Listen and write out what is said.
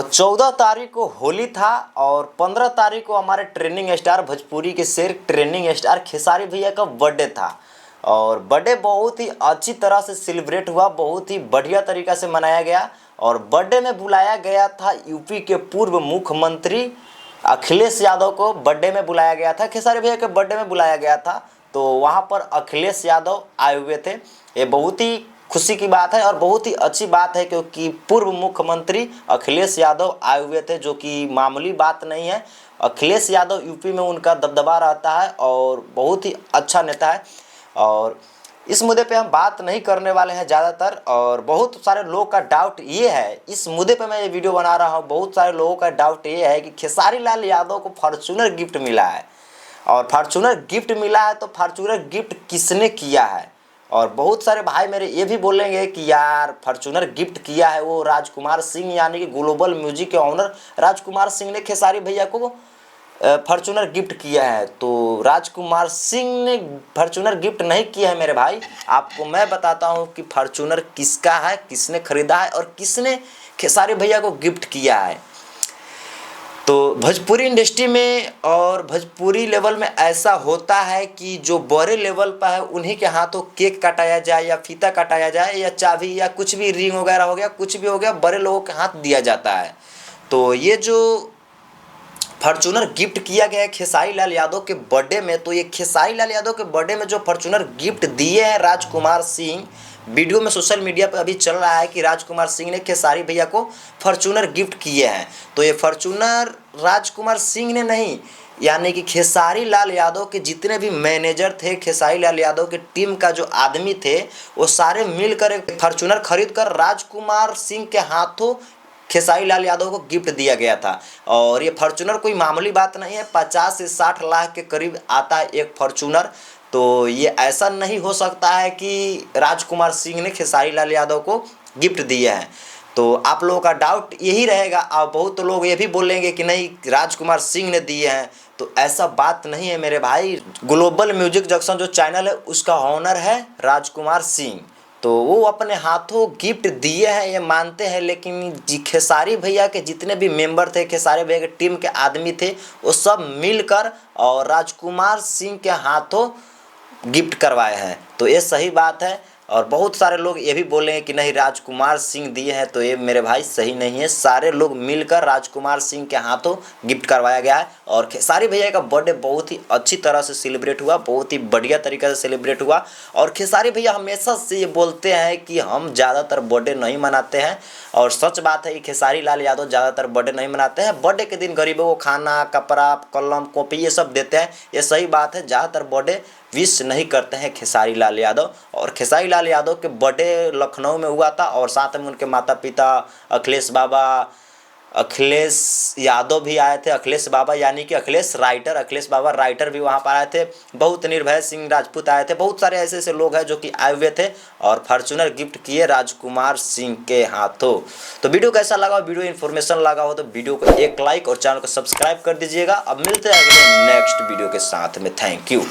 14 तारीख को होली था और 15 तारीख को हमारे ट्रेंडिंग स्टार भोजपुरी के शेर ट्रेंडिंग स्टार खेसारी भैया का बर्थडे था। और बर्थडे बहुत ही अच्छी तरह से सेलिब्रेट हुआ, बहुत ही बढ़िया तरीक़ा से मनाया गया। और बर्थडे में बुलाया गया था यूपी के पूर्व मुख्यमंत्री अखिलेश यादव को बर्थडे में बुलाया गया था, खेसारी भैया के बर्थडे में बुलाया गया था। तो वहाँ पर अखिलेश यादव आए हुए थे। ये बहुत ही खुशी की बात है और बहुत ही अच्छी बात है, क्योंकि पूर्व मुख्यमंत्री अखिलेश यादव आए हुए थे, जो कि मामूली बात नहीं है। अखिलेश यादव यूपी में उनका दबदबा रहता है और बहुत ही अच्छा नेता है। और इस मुद्दे पे हम बात नहीं करने वाले हैं ज़्यादातर। और बहुत सारे लोगों का डाउट ये है, इस मुद्दे पे मैं ये वीडियो बना रहा हूँ, बहुत सारे लोगों का डाउट ये है कि खेसारी लाल यादव को फॉर्च्यूनर गिफ्ट मिला है। और फॉर्च्यूनर गिफ्ट मिला है तो फॉर्च्यूनर गिफ्ट किसने किया है। और बहुत सारे भाई मेरे ये भी बोलेंगे कि यार फॉर्च्यूनर गिफ्ट किया है वो राजकुमार सिंह, यानी कि ग्लोबल म्यूजिक के ऑनर राजकुमार सिंह ने खेसारी भैया को फॉर्च्यूनर गिफ्ट किया है। तो राजकुमार सिंह ने फॉर्च्यूनर गिफ्ट नहीं किया है मेरे भाई। आपको मैं बताता हूँ कि फॉर्च्यूनर किसका है, किसने खरीदा है और किसने खेसारी भैया को गिफ्ट किया है। तो भोजपुरी इंडस्ट्री में और भोजपुरी लेवल में ऐसा होता है कि जो बड़े लेवल पर है उन्हीं के हाथों केक काटाया जाए या फीता काटाया जाए या चाबी या कुछ भी रिंग वगैरह हो गया, कुछ भी हो गया, बड़े लोगों के हाथ दिया जाता है। तो ये जो फॉर्च्यूनर गिफ्ट किया गया है खेसारी लाल यादव के बर्थडे में, तो ये खेसारी लाल यादव के बर्थडे में जो फॉर्च्यूनर गिफ्ट दिए हैं राजकुमार सिंह, वीडियो में सोशल मीडिया पर अभी चल रहा है कि राजकुमार सिंह ने खेसारी भैया को फॉर्च्यूनर गिफ्ट किए हैं। तो ये फॉर्च्यूनर राजकुमार सिंह ने नहीं, यानी कि खेसारी लाल यादव के जितने भी मैनेजर थे, खेसारी लाल यादव के टीम का जो आदमी थे, वो सारे मिलकर एक फॉर्च्यूनर खरीद कर राजकुमार सिंह के हाथों खेसारी लाल यादव को गिफ्ट दिया गया था। और ये फॉर्च्यूनर कोई मामूली बात नहीं है, 50 से 60 लाख के करीब आता है एक फॉर्च्यूनर। तो ये ऐसा नहीं हो सकता है कि राजकुमार सिंह ने खेसारी लाल यादव को गिफ्ट दिया है। तो आप लोगों का डाउट यही रहेगा और बहुत लोग ये भी बोलेंगे कि नहीं राजकुमार सिंह ने दिए हैं। तो ऐसा बात नहीं है मेरे भाई। ग्लोबल म्यूजिक जंक्शन जो चैनल है उसका ऑनर है राजकुमार सिंह, तो वो अपने हाथों गिफ्ट दिए हैं ये मानते हैं। लेकिन खेसारी भैया के जितने भी मेंबर थे, खेसारी भैया के टीम के आदमी थे, वो सब मिलकर और राजकुमार सिंह के हाथों गिफ्ट करवाए हैं। तो ये सही बात है। और बहुत सारे लोग ये भी बोलेंगे कि नहीं राजकुमार सिंह दिए हैं, तो ये मेरे भाई सही नहीं है। सारे लोग मिलकर राजकुमार सिंह के हाथों गिफ्ट करवाया गया है। और खेसारी भैया का बर्थडे बहुत ही अच्छी तरह से सेलिब्रेट हुआ, बहुत ही बढ़िया तरीके से सेलिब्रेट हुआ। और खेसारी भैया हमेशा से ये बोलते हैं कि हम ज़्यादातर बर्थडे नहीं मनाते हैं, और सच बात है कि खेसारी लाल यादव ज़्यादातर बर्थडे नहीं मनाते हैं। बर्थडे के दिन गरीबों को खाना, कपड़ा, कलम, कॉपी ये सब देते हैं, ये सही बात है। ज़्यादातर बर्थडे विश नहीं करते हैं खेसारी लाल यादव। और खेसारी लाल यादव के बर्थडे लखनऊ में हुआ था और साथ में उनके माता पिता अखिलेश यादव भी आए थे। अखिलेश बाबा यानी कि अखिलेश बाबा राइटर भी वहाँ पर आए थे। बहुत निर्भय सिंह राजपूत आए थे। बहुत सारे ऐसे ऐसे लोग हैं जो कि आए हुए थे और फॉर्च्यूनर गिफ्ट किए राजकुमार सिंह के हाथों। तो वीडियो कैसा लगा, वीडियो इन्फॉर्मेशन लगा हो तो वीडियो को एक लाइक और चैनल को सब्सक्राइब कर दीजिएगा। अब मिलते हैं अगले नेक्स्ट वीडियो के साथ में। Thank you.